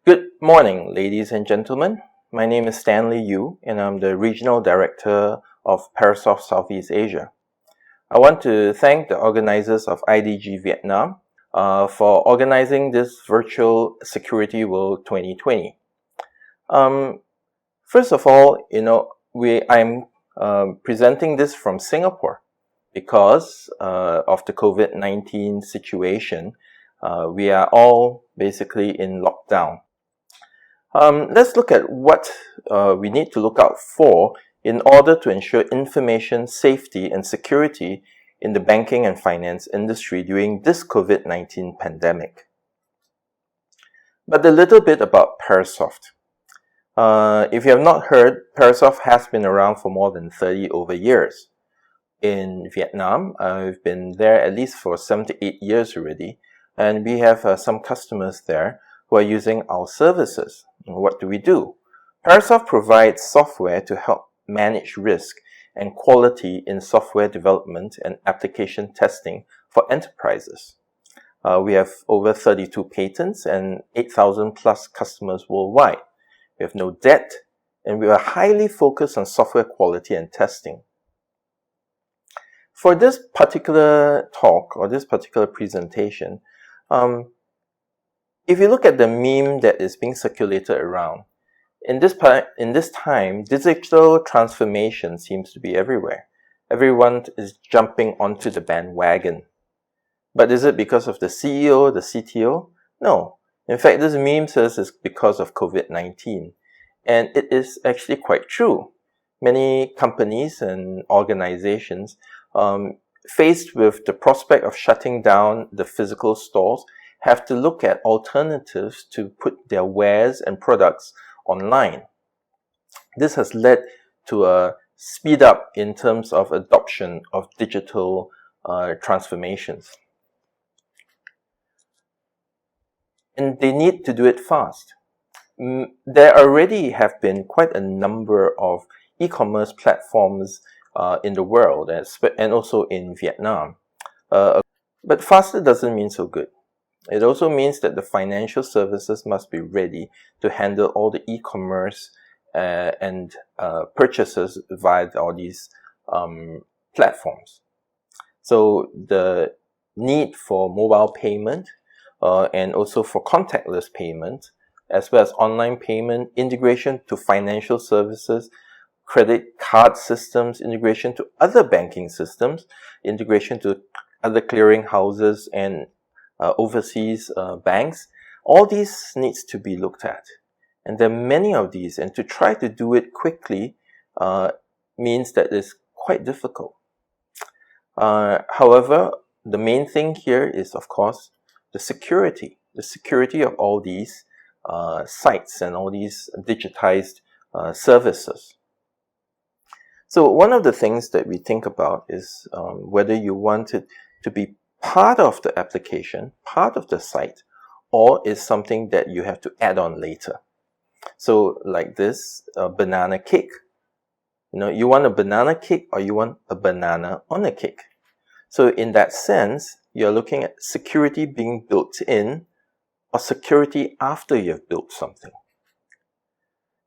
Good morning, ladies and gentlemen. My name is Stanley Yu, and I'm the Regional Director of Parasoft Southeast Asia. I want to thank the organizers of IDG Vietnam for organizing this virtual Security World 2020. First of all, I'm presenting this from Singapore because of the COVID-19 situation. We are all basically in lockdown. Let's look at what we need to look out for in order to ensure information safety and security in the banking and finance industry during this COVID-19 pandemic. But a little bit about Parasoft. If you have not heard, Parasoft has been around for more than 30 over years. In Vietnam, I've been there at least for 7 to 8 years already, and we have some customers there who are using our services. What do we do? Parasoft provides software to help manage risk and quality in software development and application testing for enterprises. We have over 32 patents and 8,000 plus customers worldwide. We have no debt, and we are highly focused on software quality and testing. For this particular talk or this particular presentation, if you look at the meme that is being circulated around, in this time, digital transformation seems to be everywhere. Everyone is jumping onto the bandwagon. But is it because of the CEO, the CTO? No. In fact, this meme says it's because of COVID-19. And it is actually quite true. Many companies and organizations faced with the prospect of shutting down the physical stores have to look at alternatives to put their wares and products online. This has led to a speed up in terms of adoption of digital transformations. And they need to do it fast. There already have been quite a number of e-commerce platforms in the world and also in Vietnam. But faster doesn't mean so good. It also means that the financial services must be ready to handle all the e-commerce and purchases via all these platforms. So the need for mobile payment and also for contactless payment, as well as online payment, integration to financial services, credit card systems, integration to other banking systems, integration to other clearing houses and overseas banks, all these needs to be looked at. And there are many of these, and to try to do it quickly means that it's quite difficult. However, the main thing here is, of course, the security of all these sites and all these digitized services. So one of the things that we think about is whether you want it to be part of the application, part of the site, or is something that you have to add on later. So like this banana cake. You want a banana cake or you want a banana on a cake. So in that sense, you're looking at security being built in or security after you've built something.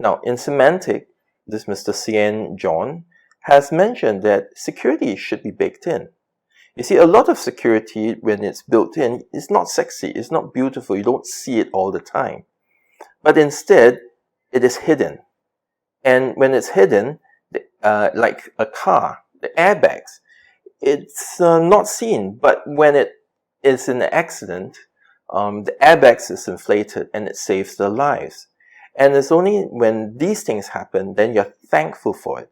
Now, in semantic, this Mr. Cien John has mentioned that security should be baked in. You see, a lot of security, when it's built in, is not sexy, it's not beautiful, you don't see it all the time. But instead, it is hidden. And when it's hidden, like a car, the airbags, it's not seen. But when it is in an accident, the airbags is inflated and it saves their lives. And it's only when these things happen, then you're thankful for it.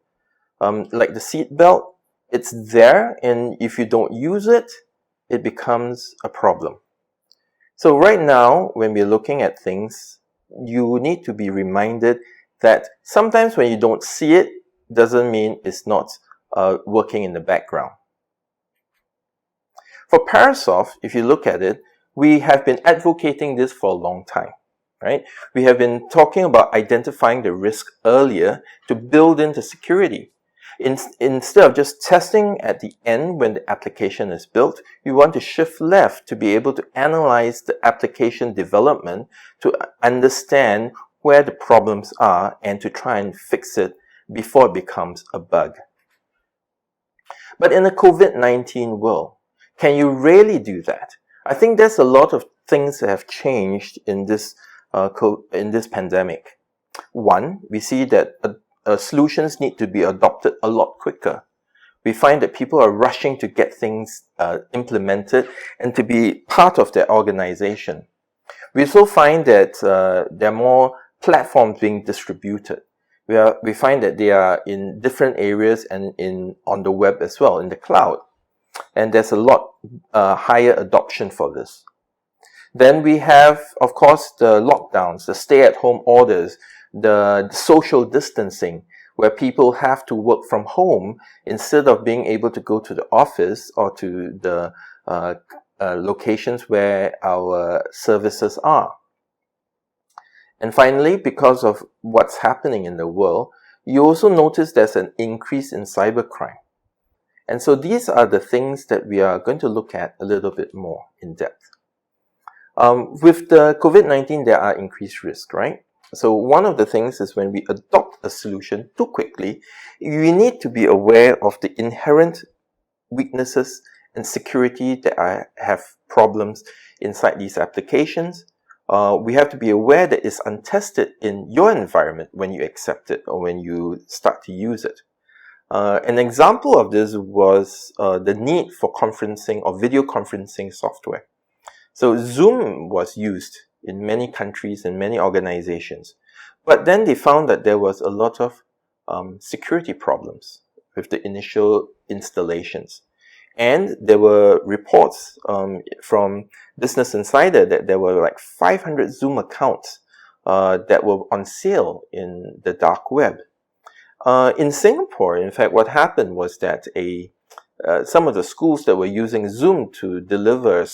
Like the seat belt, it's there, and if you don't use it, it becomes a problem. So right now, when we're looking at things, you need to be reminded that sometimes when you don't see it, doesn't mean it's not working in the background. For Parasoft, if you look at it, we have been advocating this for a long time, right? We have been talking about identifying the risk earlier to build in the security. Instead of just testing at the end when the application is built, we want to shift left to be able to analyze the application development to understand where the problems are and to try and fix it before it becomes a bug. But in a COVID-19 world, can you really do that? I think there's a lot of things that have changed in this pandemic. One, we see that solutions need to be adopted a lot quicker. We find that people are rushing to get things implemented and to be part of their organization. We also find that there are more platforms being distributed. We find that they are in different areas and on the web as well, in the cloud. And there's a lot higher adoption for this. Then we have, of course, the lockdowns, the stay-at-home orders, the social distancing, where people have to work from home instead of being able to go to the office or to the locations where our services are. And finally, because of what's happening in the world, you also notice there's an increase in cybercrime. And so these are the things that we are going to look at a little bit more in depth. With the COVID-19, there are increased risks, right? So one of the things is when we adopt a solution too quickly, we need to be aware of the inherent weaknesses and security that have problems inside these applications. We have to be aware that it's untested in your environment when you accept it or when you start to use it. An example of this was the need for conferencing or video conferencing software. So Zoom was used in many countries and many organizations, but then they found that there was a lot of security problems with the initial installations. And there were reports from Business Insider that there were like 500 Zoom accounts that were on sale in the dark web. In Singapore, in fact, what happened was that some of the schools that were using Zoom to deliver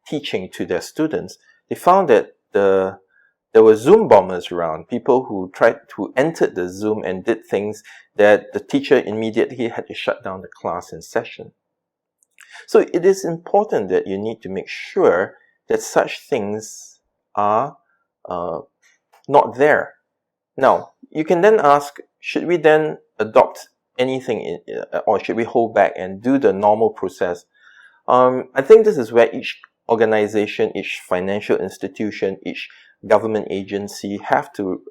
teaching to their students, they found that there were Zoom bombers around, people who entered the Zoom and did things that the teacher immediately had to shut down the class in session. So it is important that you need to make sure that such things are not there. Now, you can then ask, should we then adopt anything or should we hold back and do the normal process? I think this is where each organization, each financial institution, each government agency have to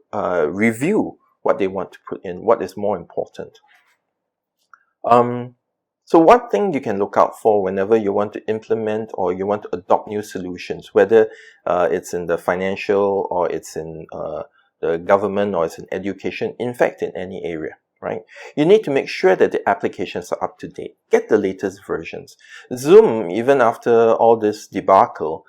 review what they want to put in, what is more important. So one thing you can look out for whenever you want to implement or you want to adopt new solutions, whether it's in the financial or it's in the government or it's in education, in fact, in any area, right? You need to make sure that the applications are up to date. Get the latest versions. Zoom, even after all this debacle,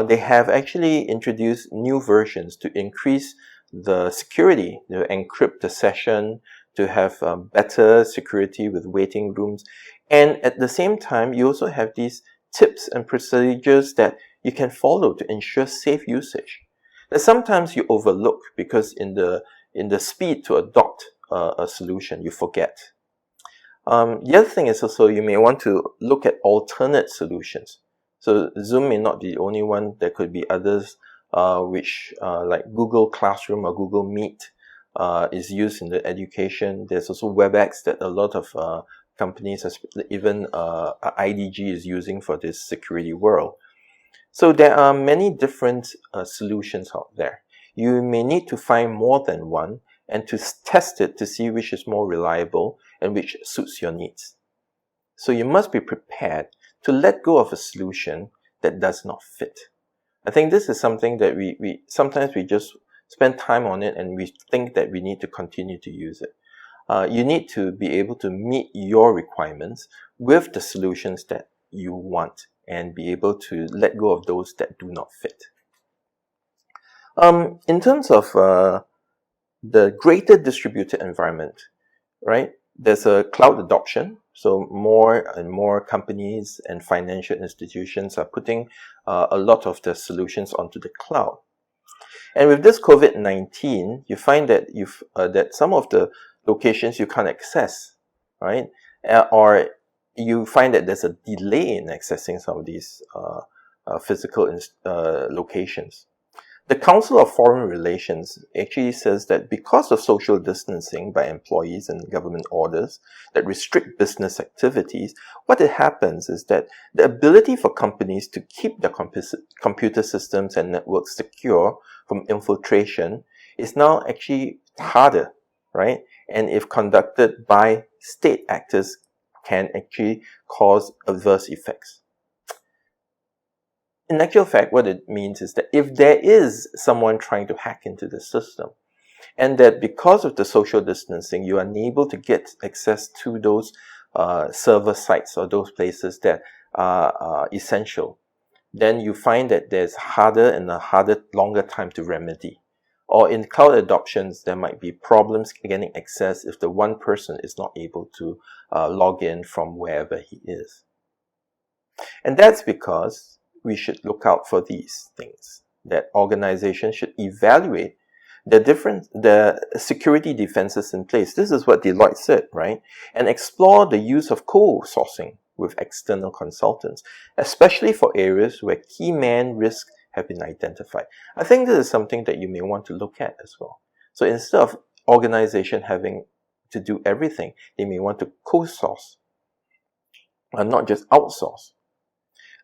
they have actually introduced new versions to increase the security, to encrypt the session, to have better security with waiting rooms. And at the same time, you also have these tips and procedures that you can follow to ensure safe usage. That sometimes you overlook because in the speed to adopt a solution, you forget. The other thing is also you may want to look at alternate solutions. So Zoom may not be the only one. There could be others which like Google Classroom or Google Meet is used in the education. There's also WebEx that a lot of companies, even IDG is using for this security world. So there are many different solutions out there. You may need to find more than one and to test it to see which is more reliable and which suits your needs. So you must be prepared to let go of a solution that does not fit. I think this is something that we sometimes we just spend time on it and we think that we need to continue to use it. You need to be able to meet your requirements with the solutions that you want and be able to let go of those that do not fit. In terms of the greater distributed environment, right? There's a cloud adoption. So more and more companies and financial institutions are putting a lot of their solutions onto the cloud. And with this COVID-19, you find that that some of the locations you can't access right? Or you find that there's a delay in accessing some of these physical locations. The Council of Foreign Relations actually says that because of social distancing by employees and government orders that restrict business activities, what happens is that the ability for companies to keep their computer systems and networks secure from infiltration is now actually harder, right? And if conducted by state actors, can actually cause adverse effects. In actual fact, what it means is that if there is someone trying to hack into the system, and that because of the social distancing, you are unable to get access to those server sites or those places that are essential, then you find that there's longer time to remedy. Or in cloud adoptions, there might be problems getting access if the one person is not able to log in from wherever he is. And that's because we should look out for these things, that organizations should evaluate the security defenses in place. This is what Deloitte said, right? And explore the use of co-sourcing with external consultants, especially for areas where key man risks have been identified. I think this is something that you may want to look at as well. So instead of organization having to do everything, they may want to co-source and not just outsource.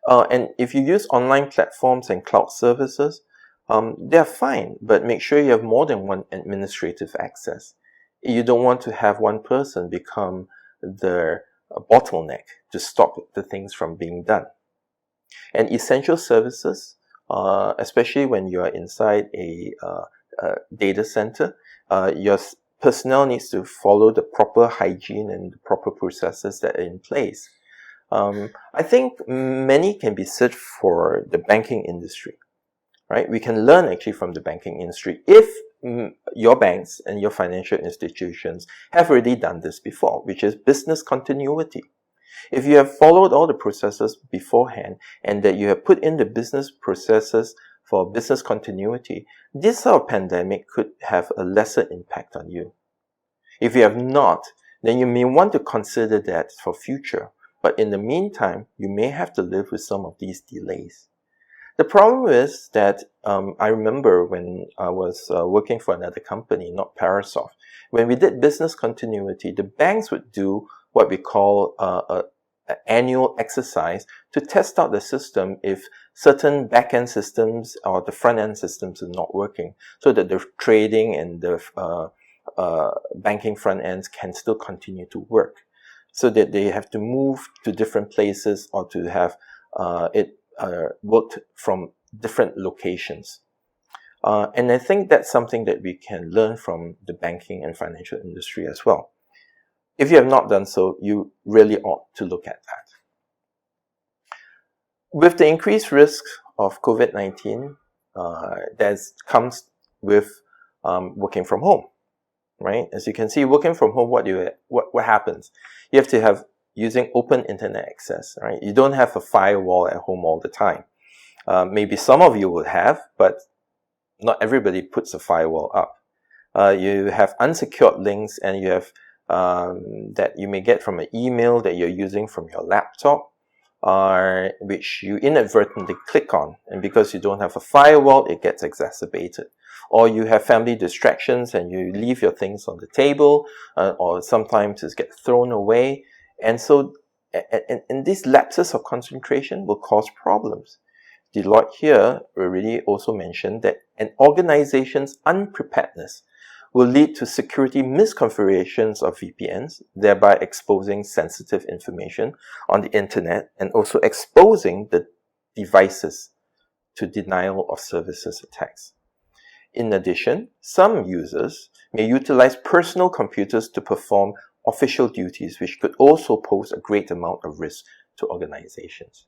And if you use online platforms and cloud services, they're fine, but make sure you have more than one administrative access. You don't want to have one person become the bottleneck to stop the things from being done. And essential services, especially when you are inside a data center, your personnel needs to follow the proper hygiene and the proper processes that are in place. I think many can be said for the banking industry, right? We can learn actually from the banking industry if your banks and your financial institutions have already done this before, which is business continuity. If you have followed all the processes beforehand and that you have put in the business processes for business continuity, this sort of pandemic could have a lesser impact on you. If you have not, then you may want to consider that for future. But in the meantime, you may have to live with some of these delays. The problem is that I remember when I was working for another company, not Parasoft, when we did business continuity, the banks would do what we call an annual exercise to test out the system if certain back-end systems or the front-end systems are not working, so that the trading and the banking front ends can still continue to work, so that they have to move to different places or to have it worked from different locations. And I think that's something that we can learn from the banking and financial industry as well. If you have not done so, you really ought to look at that. With the increased risk of COVID-19, that comes with working from home, right? As you can see, working from home, what happens? You have to have using open internet access, right? You don't have a firewall at home all the time. Maybe some of you will have, but not everybody puts a firewall up. You have unsecured links, and you have that you may get from an email that you're using from your laptop, which you inadvertently click on, and because you don't have a firewall, it gets exacerbated. Or you have family distractions and you leave your things on the table, or sometimes it gets thrown away. And so, and these lapses of concentration will cause problems. Deloitte here already also mentioned that an organization's unpreparedness will lead to security misconfigurations of VPNs, thereby exposing sensitive information on the internet and also exposing the devices to denial of services attacks. In addition, some users may utilize personal computers to perform official duties, which could also pose a great amount of risk to organizations.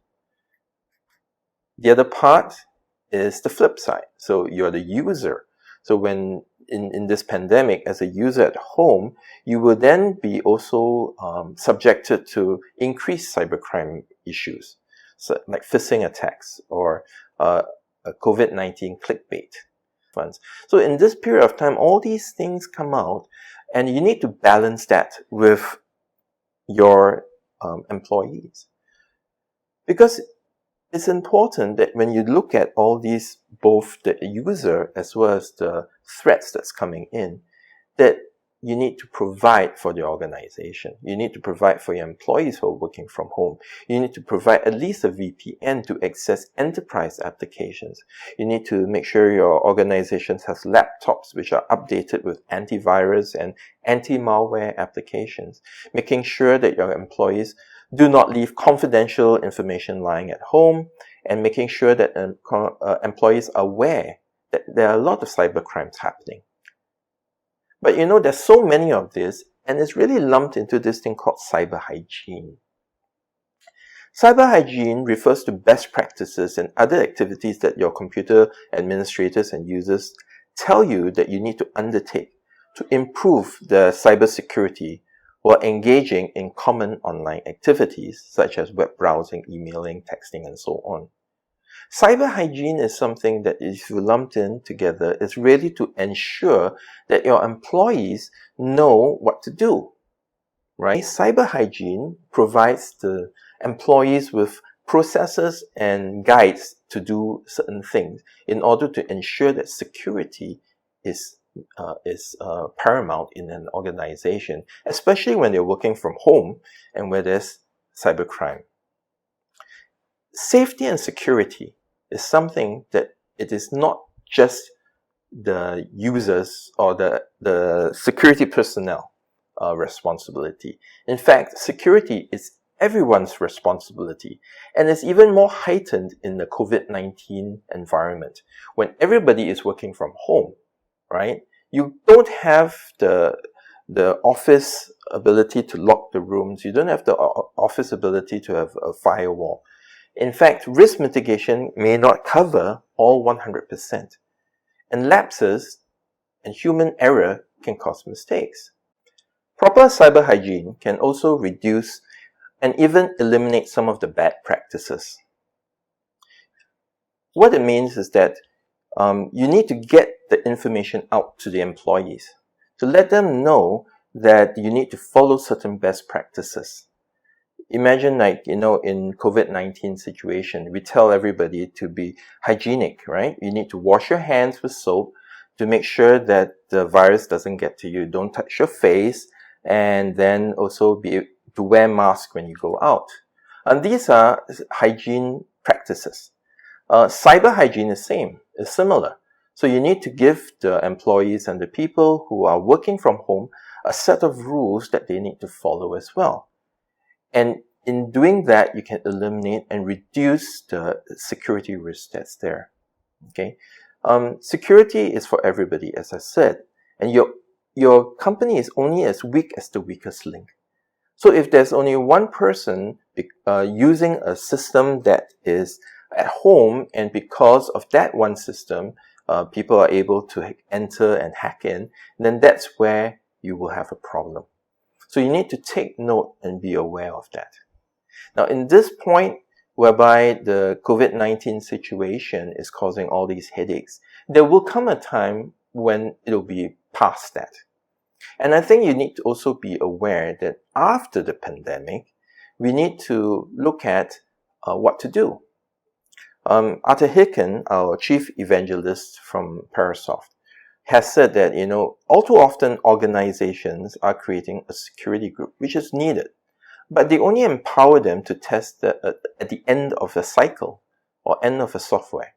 The other part is the flip side. So you're the user. So when in this pandemic, as a user at home, you will then be also subjected to increased cybercrime issues, so like phishing attacks or COVID-19 clickbait. So in this period of time, all these things come out, and you need to balance that with your employees. Because it's important that when you look at all these, both the user as well as the threats that's coming in, that you need to provide for the organization. You need to provide for your employees who are working from home. You need to provide at least a VPN to access enterprise applications. You need to make sure your organization has laptops which are updated with antivirus and anti-malware applications, making sure that your employees do not leave confidential information lying at home, and making sure that employees are aware that there are a lot of cyber crimes happening. But there's so many of this, and it's really lumped into this thing called cyber hygiene. Cyber hygiene refers to best practices and other activities that your computer administrators and users tell you that you need to undertake to improve the cybersecurity while engaging in common online activities such as web browsing, emailing, texting, and so on. Cyber hygiene is something that, if you lumped in together, is really to ensure that your employees know what to do, right? Cyber hygiene provides the employees with processes and guides to do certain things in order to ensure that security is paramount in an organization, especially when they're working from home and where there's cybercrime. Safety and security is something that it is not just the users or the security personnel responsibility. In fact, security is everyone's responsibility, and it's even more heightened in the COVID-19 environment when everybody is working from home, right? You don't have the office ability to lock the rooms. You don't have the office ability to have a firewall. In fact, risk mitigation may not cover all 100%. And lapses and human error can cause mistakes. Proper cyber hygiene can also reduce and even eliminate some of the bad practices. What it means is that you need to get the information out to the employees to let them know that you need to follow certain best practices. Imagine in COVID-19 situation, we tell everybody to be hygienic, right? You need to wash your hands with soap to make sure that the virus doesn't get to you. Don't touch your face, and then also to wear masks when you go out. And these are hygiene practices. Cyber hygiene is similar. So you need to give the employees and the people who are working from home a set of rules that they need to follow as well. And in doing that, you can eliminate and reduce the security risk that's there. Okay, security is for everybody, as I said, and your company is only as weak as the weakest link. So if there's only one person using a system that is at home, and because of that one system, people are able to enter and hack in, then that's where you will have a problem. So you need to take note and be aware of that. Now, in this point, whereby the COVID-19 situation is causing all these headaches, there will come a time when it'll be past that. And I think you need to also be aware that after the pandemic, we need to look at what to do. Arthur Hicken, our chief evangelist from Parasoft, has said that, all too often organizations are creating a security group, which is needed, but they only empower them to test at the end of a cycle or end of a software.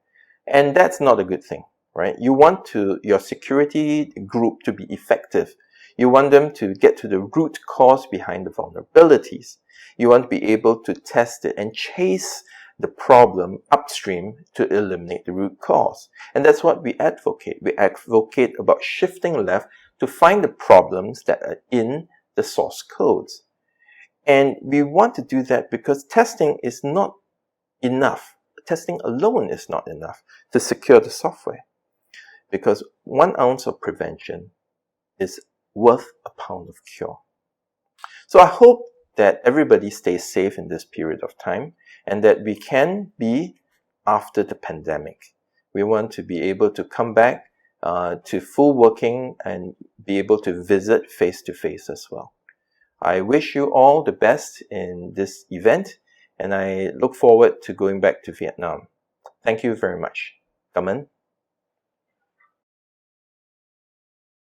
And that's not a good thing, right? You want your security group to be effective. You want them to get to the root cause behind the vulnerabilities. You want to be able to test it and chase the problem upstream to eliminate the root cause. And that's what we advocate. We advocate about shifting left to find the problems that are in the source codes. And we want to do that because testing is not enough. Testing alone is not enough to secure the software. Because 1 ounce of prevention is worth a pound of cure. So I hope that everybody stays safe in this period of time, and that we can be after the pandemic. We want to be able to come back to full working and be able to visit face to face as well. I wish you all the best in this event, and I look forward to going back to Vietnam. Thank you very much. Cảm ơn.